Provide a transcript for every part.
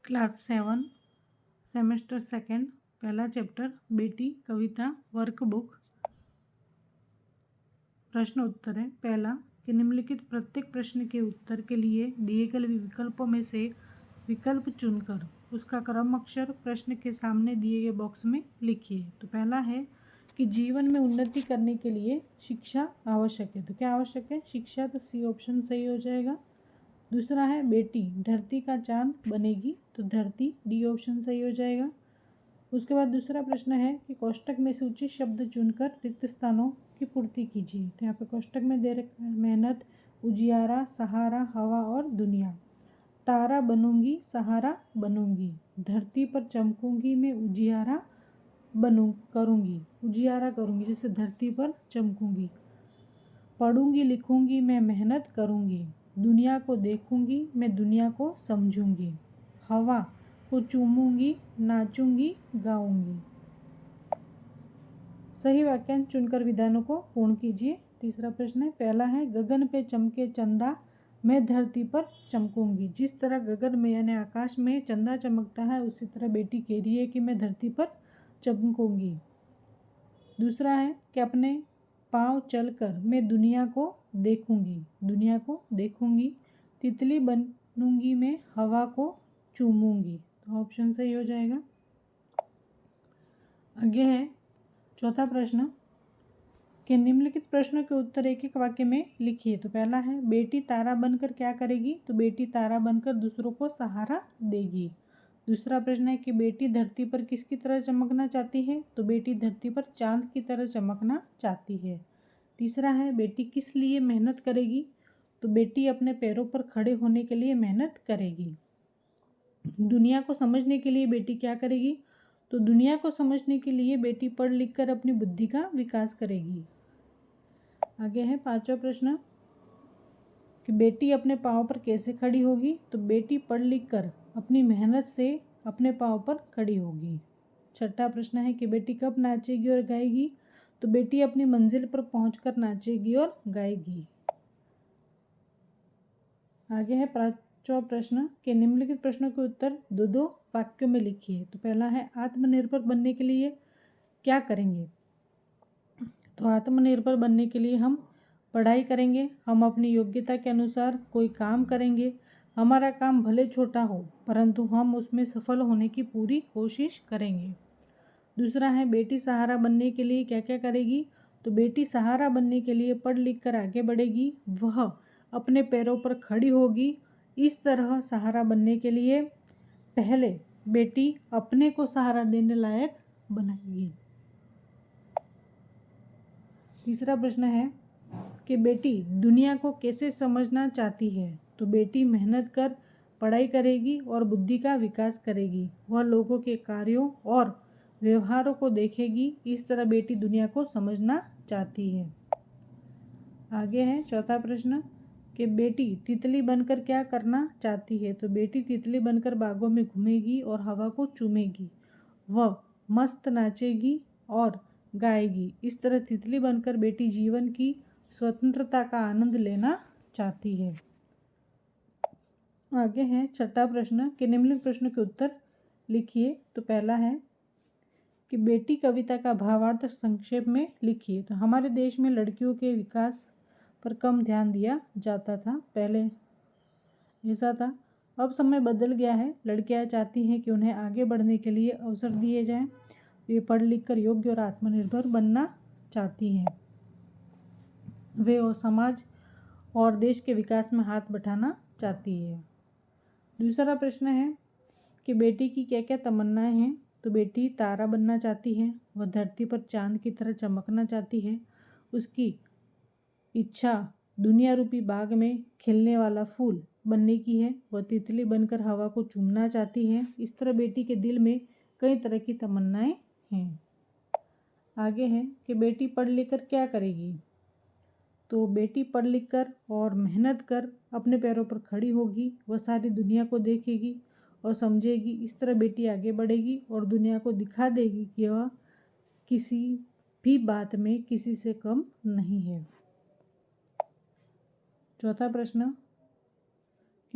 Class 7 semester second पहला chapter बेटी कविता workbook. प्रश्न उत्तर है। पहला कि निम्नलिखित प्रत्येक प्रश्न के उत्तर के लिए दिए गए विकल्पों में से विकल्प चुनकर उसका क्रम अक्षर प्रश्न के सामने दिए गए बॉक्स में लिखिए। तो पहला है कि जीवन में उन्नति करने के लिए शिक्षा आवश्यक है। तो क्या आवश्यक है? शिक्षा। तो सी ऑप्शन सही हो जाएगा। दूसरा है बेटी धरती का चांद बनेगी। तो धरती डी ऑप्शन सही हो जाएगा। उसके बाद दूसरा प्रश्न है कि कोष्टक में से उचित शब्द चुनकर रिक्त स्थानों की पूर्ति कीजिए। तो यहाँ पे कोष्टक में दे रखा है मेहनत, उजियारा, सहारा, हवा और दुनिया। तारा बनूंगी, सहारा बनूंगी, धरती पर चमकूंगी मैं, उजियारा करूंगी, उजियारा करूंगी जैसे धरती पर चमकूंगी। पढ़ूंगी लिखूंगी मैं, मेहनत करूंगी, दुनिया को देखूंगी मैं, दुनिया को समझूंगी, हवा को चूमूंगी, नाचूंगी, गाऊंगी। सही वाक्यांश चुनकर विधानों को पूर्ण कीजिए। तीसरा प्रश्न है। पहला है गगन पे चमके चंदा मैं धरती पर चमकूंगी। जिस तरह गगन में यानी आकाश में चंदा चमकता है उसी तरह बेटी कह रही है कि मैं धरती पर चमकूंगी। दूसरा है कि अपने पाँव चलकर मैं दुनिया को देखूंगी, दुनिया को देखूंगी। तितली बनूंगी मैं, हवा को चूमूंगी। तो ऑप्शन सही हो जाएगा। आगे है चौथा प्रश्न कि निम्नलिखित प्रश्नों के उत्तर एक एक वाक्य में लिखिए। तो पहला है बेटी तारा बनकर क्या करेगी। तो बेटी तारा बनकर दूसरों को सहारा देगी। दूसरा प्रश्न है कि बेटी धरती पर किसकी तरह चमकना चाहती है। तो बेटी धरती पर चांद की तरह चमकना चाहती है। तीसरा है बेटी किस लिए मेहनत करेगी। तो बेटी अपने पैरों पर खड़े होने के लिए मेहनत करेगी। दुनिया को समझने के लिए बेटी क्या करेगी। तो दुनिया को समझने के लिए बेटी पढ़ लिख कर अपनी बुद्धि का विकास करेगी। आगे है पांचवा प्रश्न कि बेटी अपने पाँव पर कैसे खड़ी होगी। तो बेटी पढ़ लिख कर अपनी मेहनत से अपने पाँव पर खड़ी होगी। छठा प्रश्न है कि बेटी कब नाचेगी और गाएगी। तो बेटी अपनी मंजिल पर पहुंचकर नाचेगी और गाएगी। आगे है पांचवा प्रश्न कि निम्नलिखित प्रश्नों के उत्तर दो दो वाक्यों में लिखिए। तो पहला है आत्मनिर्भर बनने के लिए क्या करेंगे। तो आत्मनिर्भर बनने के लिए हम पढ़ाई करेंगे, हम अपनी योग्यता के अनुसार कोई काम करेंगे, हमारा काम भले छोटा हो परंतु हम उसमें सफल होने की पूरी कोशिश करेंगे। दूसरा है बेटी सहारा बनने के लिए क्या क्या करेगी। तो बेटी सहारा बनने के लिए पढ़ लिख कर आगे बढ़ेगी, वह अपने पैरों पर खड़ी होगी। इस तरह सहारा बनने के लिए पहले बेटी अपने को सहारा देने लायक बनाएगी। तीसरा प्रश्न है कि बेटी दुनिया को कैसे समझना चाहती है। तो बेटी मेहनत कर पढ़ाई करेगी और बुद्धि का विकास करेगी। वह लोगों के कार्यों और व्यवहारों को देखेगी। इस तरह बेटी दुनिया को समझना चाहती है। आगे है चौथा प्रश्न कि बेटी तितली बनकर क्या करना चाहती है। तो बेटी तितली बनकर बागों में घूमेगी और हवा को चूमेगी। वह मस्त नाचेगी और गाएगी। इस तरह तितली बनकर बेटी जीवन की स्वतंत्रता का आनंद लेना चाहती है। आगे है छठा प्रश्न कि निम्नलिखित प्रश्न के उत्तर लिखिए। तो पहला है कि बेटी कविता का भावार्थ संक्षेप में लिखिए। तो हमारे देश में लड़कियों के विकास पर कम ध्यान दिया जाता था, पहले ऐसा था। अब समय बदल गया है। लड़कियां चाहती हैं कि उन्हें आगे बढ़ने के लिए अवसर दिए जाएं। वे पढ़ लिख कर योग्य और आत्मनिर्भर बनना चाहती हैं। वे और समाज और देश के विकास में हाथ बटाना चाहती है। दूसरा प्रश्न है कि बेटी की क्या क्या तमन्नाएं हैं। तो बेटी तारा बनना चाहती है, वह धरती पर चांद की तरह चमकना चाहती है। उसकी इच्छा दुनिया रूपी बाग में खिलने वाला फूल बनने की है। वह तितली बनकर हवा को चूमना चाहती है। इस तरह बेटी के दिल में कई तरह की तमन्नाएं हैं। आगे है कि बेटी पढ़ लिख कर क्या करेगी। तो बेटी पढ़ लिख कर और मेहनत कर अपने पैरों पर खड़ी होगी। वह सारी दुनिया को देखेगी और समझेगी। इस तरह बेटी आगे बढ़ेगी और दुनिया को दिखा देगी कि वह किसी भी बात में किसी से कम नहीं है। चौथा प्रश्न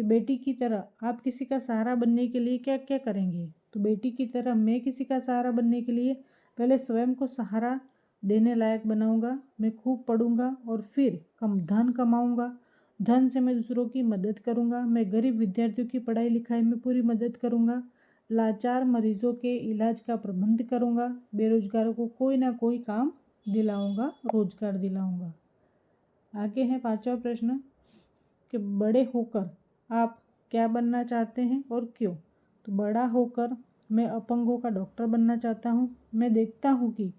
कि बेटी की तरह आप किसी का सहारा बनने के लिए क्या क्या करेंगे। तो बेटी की तरह मैं किसी का सहारा बनने के लिए पहले स्वयं को सहारा देने लायक बनाऊंगा। मैं खूब पढ़ूंगा और फिर धन कमाऊंगा। धन से मैं दूसरों की मदद करूंगा। मैं गरीब विद्यार्थियों की पढ़ाई लिखाई में पूरी मदद करूंगा। लाचार मरीजों के इलाज का प्रबंध करूंगा। बेरोजगारों को कोई ना कोई काम दिलाऊंगा, रोजगार दिलाऊंगा। आगे है 5वां प्रश्न कि बड़े होकर आप क्या बनना चाहते हैं और क्यों। तो बड़ा होकर मैं अपंगों का डॉक्टर बनना चाहता हूँ। मैं देखता हूँ कि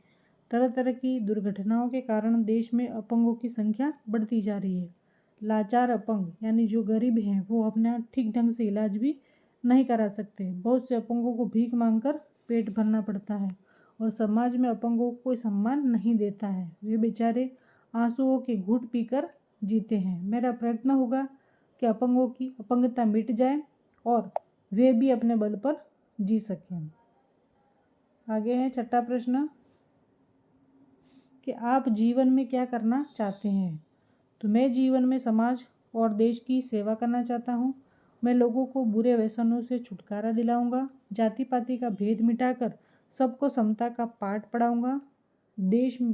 तरह तरह की दुर्घटनाओं के कारण देश में अपंगों की संख्या बढ़ती जा रही है। लाचार अपंग यानी जो गरीब हैं वो अपना ठीक ढंग से इलाज भी नहीं करा सकते। बहुत से अपंगों को भीख मांगकर पेट भरना पड़ता है और समाज में अपंगों को कोई सम्मान नहीं देता है। वे बेचारे आंसुओं के घूंट पीकर जीते हैं। मेरा प्रयत्न होगा कि अपंगों की अपंगता मिट जाए और वे भी अपने बल पर जी सकें। आगे है 6वां प्रश्न कि आप जीवन में क्या करना चाहते हैं। तो मैं जीवन में समाज और देश की सेवा करना चाहता हूँ। मैं लोगों को बुरे व्यसनों से छुटकारा दिलाऊंगा। जाति पाति का भेद मिटाकर सबको समता का पाठ पढ़ाऊंगा। देश में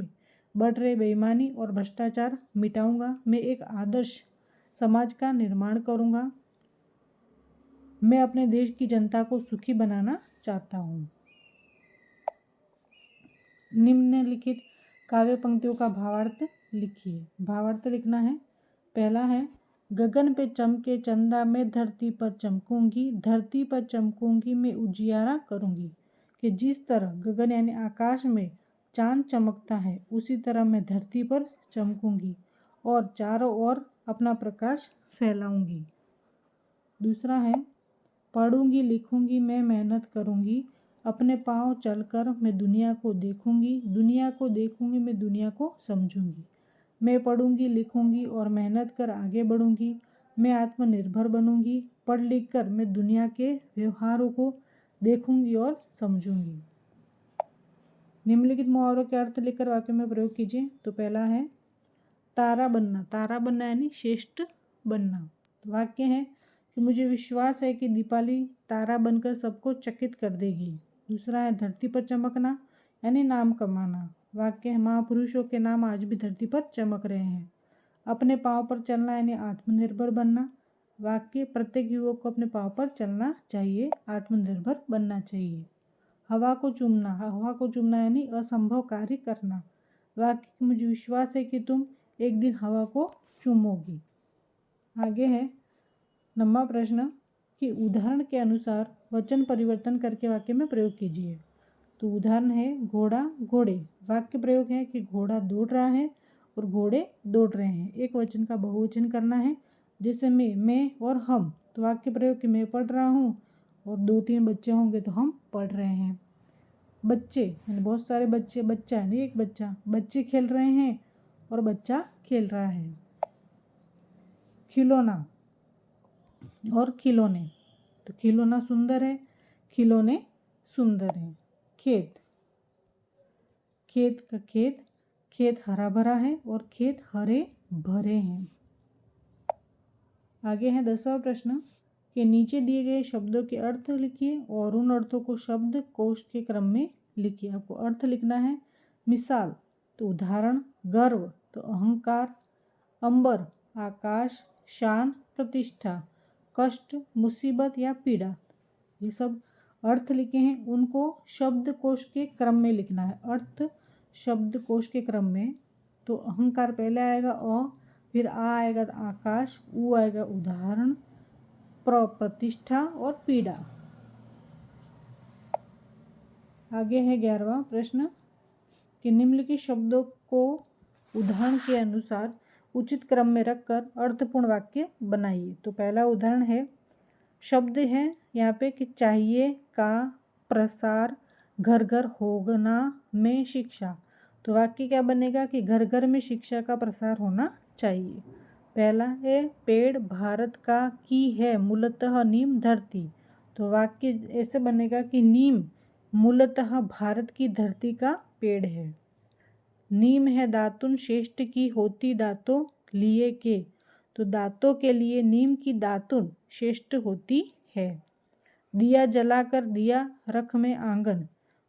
बढ़ रहे बेईमानी और भ्रष्टाचार मिटाऊंगा। मैं एक आदर्श समाज का निर्माण करूंगा। मैं अपने देश की जनता को सुखी बनाना चाहता हूँ। निम्नलिखित काव्य पंक्तियों का भावार्थ लिखिए। भावार्थ लिखना है। पहला है गगन पे चमके चंदा मैं धरती पर चमकूंगी, धरती पर चमकूंगी मैं उजियारा करूंगी। कि जिस तरह गगन यानी आकाश में चांद चमकता है उसी तरह मैं धरती पर चमकूंगी और चारों ओर अपना प्रकाश फैलाऊंगी। दूसरा है पढ़ूंगी लिखूंगी मैं मेहनत करूंगी, अपने पाँव चलकर मैं दुनिया को देखूंगी, दुनिया को देखूंगी मैं दुनिया को समझूंगी। मैं पढ़ूंगी लिखूंगी और मेहनत कर आगे बढ़ूंगी। मैं आत्मनिर्भर बनूंगी। पढ़ लिख कर मैं दुनिया के व्यवहारों को देखूंगी और समझूंगी। निम्नलिखित मुहावरों के अर्थ लिखकर वाक्य में प्रयोग कीजिए। तो पहला है तारा बनना यानी श्रेष्ठ बनना। तो वाक्य है कि मुझे विश्वास है कि दीपाली तारा बनकर सबको चकित कर देगी। दूसरा है धरती पर चमकना यानी नाम कमाना। वाक्य है महापुरुषों के नाम आज भी धरती पर चमक रहे हैं। अपने पाँव पर चलना यानी आत्मनिर्भर बनना। वाक्य प्रत्येक युवक को अपने पाँव पर चलना चाहिए, आत्मनिर्भर बनना चाहिए। हवा को चूमना यानी असंभव कार्य करना। वाक्य मुझे विश्वास है कि तुम एक दिन हवा को चूमोगी। आगे है 9वां प्रश्न कि उदाहरण के अनुसार वचन परिवर्तन करके वाक्य में प्रयोग कीजिए। तो उदाहरण है घोड़ा घोड़े। वाक्य प्रयोग है कि घोड़ा दौड़ रहा है और घोड़े दौड़ रहे हैं। एक वचन का बहुवचन करना है जैसे मैं और हम। तो वाक्य प्रयोग कि मैं पढ़ रहा हूँ और 2-3 बच्चे होंगे तो हम पढ़ रहे हैं। बच्चे यानी बहुत सारे बच्चे, बच्चा यानी एक बच्चा। बच्चे खेल रहे हैं और बच्चा खेल रहा है। खिलौना और खिलौने। तो खिलौना सुंदर है, खिलौने सुंदर हैं। खेत हरा भरा है और खेत हरे भरे हैं। आगे है 10वां प्रश्न कि नीचे दिए गए शब्दों के अर्थ लिखिए और उन अर्थों को शब्द कोश के क्रम में लिखिए। आपको अर्थ लिखना है। मिसाल तो उदाहरण, गर्व तो अहंकार, अंबर आकाश, शान प्रतिष्ठा, कष्ट मुसीबत या पीड़ा। ये सब अर्थ लिखे हैं, उनको शब्दकोश के क्रम में लिखना है। अर्थ शब्दकोश के क्रम में। तो अहंकार पहले आएगा अ, फिर आ आएगा आकाश, उ आएगा उदाहरण, प्रतिष्ठा और पीड़ा। आगे है 11वां प्रश्न कि निम्नलिखित शब्दों को उदाहरण के अनुसार उचित क्रम में रखकर अर्थपूर्ण वाक्य बनाइए। तो पहला उदाहरण है, शब्द है यहाँ पे कि चाहिए का प्रसार घर घर होना में शिक्षा। तो वाक्य क्या बनेगा कि घर घर में शिक्षा का प्रसार होना चाहिए। पहला है पेड़ भारत का की है मूलतः नीम धरती। तो वाक्य ऐसे बनेगा कि नीम मूलतः भारत की धरती का पेड़ है। नीम है दातुन श्रेष्ठ की होती दातों लिए के। तो दांतों के लिए नीम की दातुन श्रेष्ठ होती है। दिया जलाकर दिया रख में आंगन,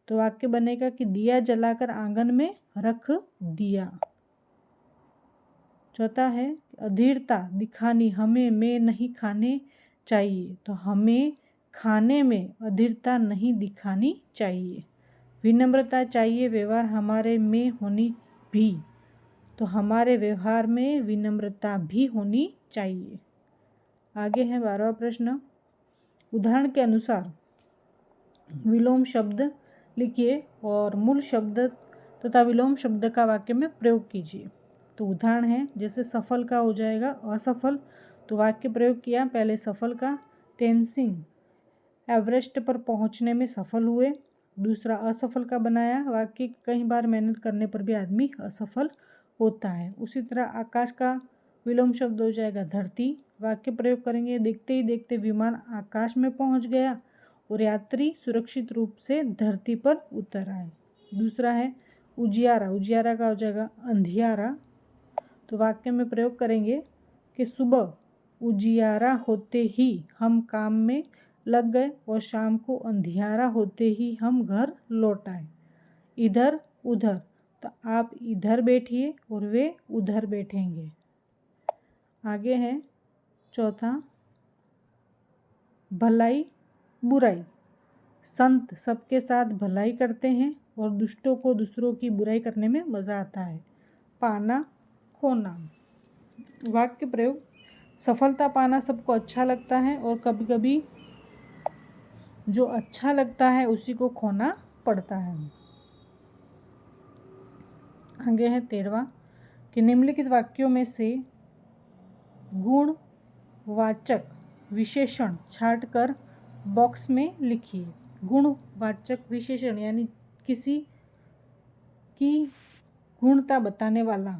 तो वाक्य बनेगा कि दिया जलाकर आंगन में रख दिया। चौथा है अधीरता दिखानी हमें में नहीं खाने चाहिए, तो हमें खाने में अधीरता नहीं दिखानी चाहिए। विनम्रता चाहिए व्यवहार हमारे में होनी भी, तो हमारे व्यवहार में विनम्रता भी होनी चाहिए। आगे है 12वां प्रश्न, उदाहरण के अनुसार विलोम शब्द लिखिए और मूल शब्द तथा विलोम शब्द का वाक्य में प्रयोग कीजिए। तो उदाहरण है जैसे सफल का हो जाएगा असफल, तो वाक्य प्रयोग किया पहले सफल का, तेनसिंग एवरेस्ट पर पहुंचने में सफल हुए। दूसरा असफल का बनाया वाक्य, कई बार मेहनत करने पर भी आदमी असफल होता है। उसी तरह आकाश का विलोम शब्द हो जाएगा धरती, वाक्य प्रयोग करेंगे देखते ही देखते विमान आकाश में पहुंच गया और यात्री सुरक्षित रूप से धरती पर उतर आए। दूसरा है उजियारा, उजियारा का हो जाएगा अंधियारा, तो वाक्य में प्रयोग करेंगे कि सुबह उजियारा होते ही हम काम में लग गए और शाम को अंधियारा होते ही हम घर लौट आए। इधर उधर, तो आप इधर बैठिए और वे उधर बैठेंगे। आगे है चौथा भलाई बुराई, संत सबके साथ भलाई करते हैं और दुष्टों को दूसरों की बुराई करने में मज़ा आता है। पाना खोना, वाक्य प्रयोग सफलता पाना सबको अच्छा लगता है और कभी कभी जो अच्छा लगता है उसी को खोना पड़ता है। आगे है 13वां कि निम्नलिखित वाक्यों में से गुणवाचक विशेषण छांटकर बॉक्स में लिखिए। गुणवाचक विशेषण यानी किसी की गुणता बताने वाला।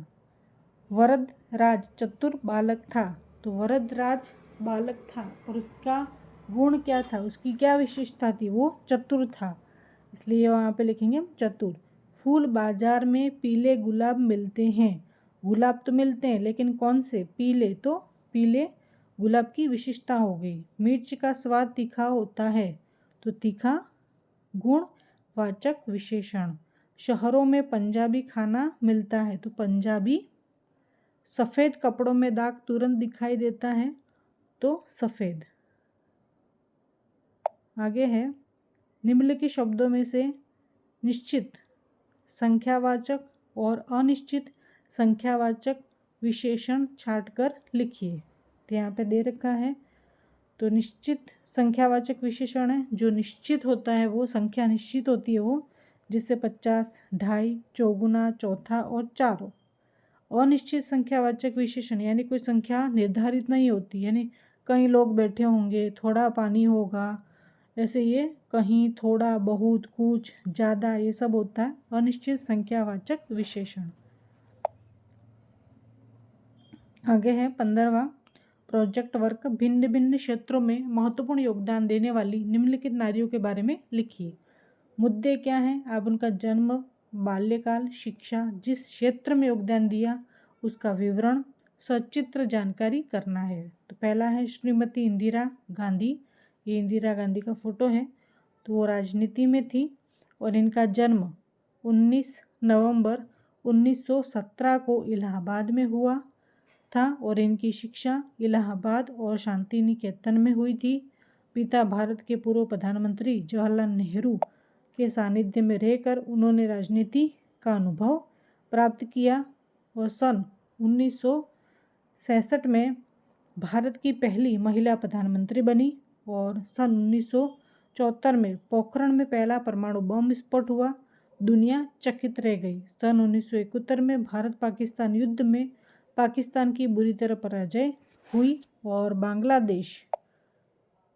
वरदराज चतुर बालक था, तो वरदराज बालक था और उसका गुण क्या था, उसकी क्या विशेषता थी, वो चतुर था, इसलिए वहाँ पे लिखेंगे चतुर। फूल बाजार में पीले गुलाब मिलते हैं, गुलाब तो मिलते हैं लेकिन कौन से, पीले, तो पीले गुलाब की विशेषता हो गई। मिर्च का स्वाद तीखा होता है, तो तीखा गुणवाचक विशेषण। शहरों में पंजाबी खाना मिलता है, तो पंजाबी। सफ़ेद कपड़ों में दाग तुरंत दिखाई देता है, तो सफ़ेद। आगे है निम्नलिखित शब्दों में से निश्चित संख्यावाचक और अनिश्चित संख्यावाचक विशेषण छांटकर लिखिए। तो यहाँ पे दे रखा है, तो निश्चित संख्यावाचक विशेषण है, जो निश्चित होता है वो संख्या निश्चित होती है वो, जिससे 50, 2.5, चौगुना, चौथा और चारों। अनिश्चित संख्यावाचक विशेषण यानी कोई संख्या निर्धारित नहीं होती, यानी कई लोग बैठे होंगे, थोड़ा पानी होगा, ऐसे ये कहीं, थोड़ा, बहुत, कुछ, ज़्यादा, ये सब होता है अनिश्चित संख्यावाचक विशेषण। आगे है 15वां प्रोजेक्ट वर्क, भिन्न भिन्न क्षेत्रों में महत्वपूर्ण योगदान देने वाली निम्नलिखित नारियों के बारे में लिखिए। मुद्दे क्या हैं, आप उनका जन्म, बाल्यकाल, शिक्षा, जिस क्षेत्र में योगदान दिया उसका विवरण, सचित्र जानकारी करना है। तो पहला है श्रीमती इंदिरा गांधी, ये इंदिरा गांधी का फोटो है, तो वो राजनीति में थी और इनका जन्म 19 नवंबर 1917 को इलाहाबाद में हुआ था और इनकी शिक्षा इलाहाबाद और शांति निकेतन में हुई थी। पिता भारत के पूर्व प्रधानमंत्री जवाहरलाल नेहरू के सानिध्य में रहकर उन्होंने राजनीति का अनुभव प्राप्त किया और सन 1966 में भारत की पहली महिला प्रधानमंत्री बनी और सन 1974 में पोखरण में पहला परमाणु बम विस्फोट हुआ, दुनिया चकित रह गई। सन 1971 में भारत पाकिस्तान युद्ध में पाकिस्तान की बुरी तरह पराजय हुई और बांग्लादेश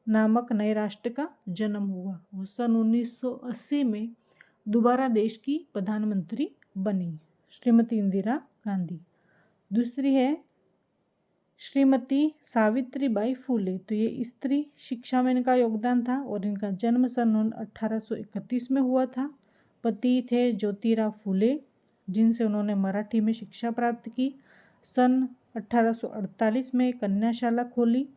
नामक नए राष्ट्र का जन्म हुआ और सन 1980 में दोबारा देश की प्रधानमंत्री बनी श्रीमती इंदिरा गांधी। दूसरी है श्रीमती सावित्रीबाई फूले, तो ये स्त्री शिक्षा में इनका योगदान था और इनका जन्म सन 1831 में हुआ था। पति थे ज्योतिराव फूले, जिनसे उन्होंने मराठी में शिक्षा प्राप्त की। सन 1848 में कन्याशाला खोली,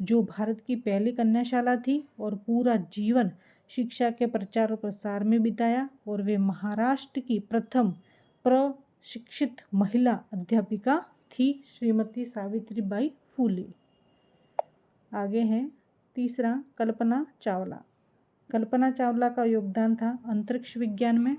जो भारत की पहली कन्याशाला थी, और पूरा जीवन शिक्षा के प्रचार और प्रसार में बिताया, और वे महाराष्ट्र की प्रथम प्रशिक्षित महिला अध्यापिका थी, श्रीमती सावित्रीबाई फूले। आगे है तीसरा, कल्पना चावला। कल्पना चावला का योगदान था अंतरिक्ष विज्ञान में।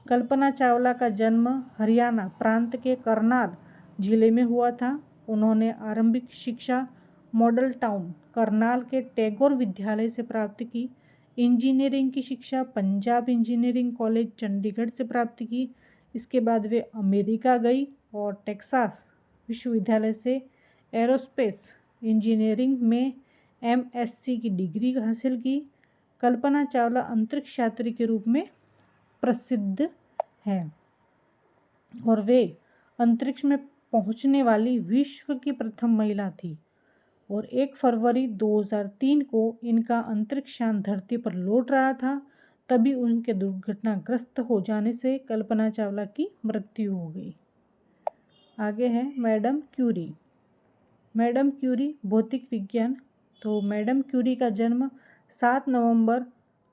कल्पना चावला का जन्म हरियाणा प्रांत के करनाल जिले में हुआ था। उन्होंने आरंभिक शिक्षा मॉडल टाउन करनाल के टैगोर विद्यालय से प्राप्त की। इंजीनियरिंग की शिक्षा पंजाब इंजीनियरिंग कॉलेज चंडीगढ़ से प्राप्त की। इसके बाद वे अमेरिका गई और टेक्सास विश्वविद्यालय से एरोस्पेस इंजीनियरिंग में MSc की डिग्री हासिल की। कल्पना चावला अंतरिक्ष यात्री के रूप में प्रसिद्ध है, और वे अंतरिक्ष में पहुंचने वाली विश्व की प्रथम महिला थी, और 1 फरवरी 2003 को इनका अंतरिक्ष यान धरती पर लौट रहा था, तभी उनके दुर्घटनाग्रस्त हो जाने से कल्पना चावला की मृत्यु हो गई। आगे है मैडम क्यूरी। मैडम क्यूरी भौतिक विज्ञान। तो मैडम क्यूरी का जन्म 7 नवंबर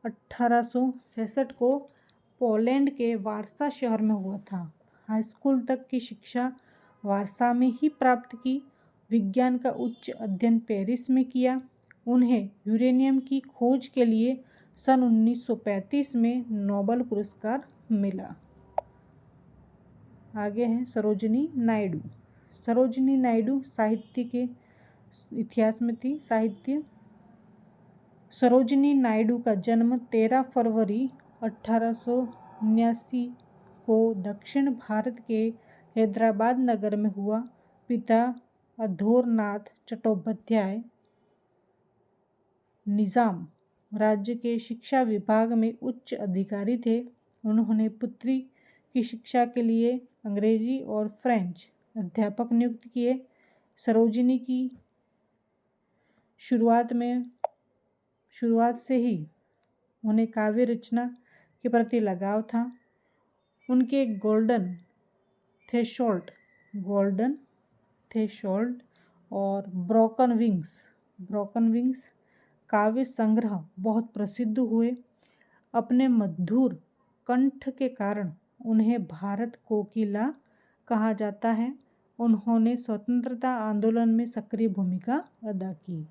1866 को पोलैंड के वारसा शहर में हुआ था। हाई स्कूल तक की शिक्षा वारसा में ही प्राप्त की। विज्ञान का उच्च अध्ययन पेरिस में किया। उन्हें यूरेनियम की खोज के लिए सन 1935 में नोबेल पुरस्कार मिला। आगे है सरोजिनी नायडू। सरोजिनी नायडू साहित्य के इतिहास में थी। साहित्य। सरोजिनी नायडू का जन्म 13 फरवरी 1879 को दक्षिण भारत के हैदराबाद नगर में हुआ। पिता अधोरनाथ चट्टोपाध्याय निजाम राज्य के शिक्षा विभाग में उच्च अधिकारी थे। उन्होंने पुत्री की शिक्षा के लिए अंग्रेजी और फ्रेंच अध्यापक नियुक्त किए। सरोजिनी की शुरुआत से ही उन्हें काव्य रचना के प्रति लगाव था। उनके गोल्डन थ्रेशोल्ड और ब्रोकन विंग्स काव्य संग्रह बहुत प्रसिद्ध हुए। अपने मधुर कंठ के कारण उन्हें भारत कोकिला कहा जाता है। उन्होंने स्वतंत्रता आंदोलन में सक्रिय भूमिका अदा की।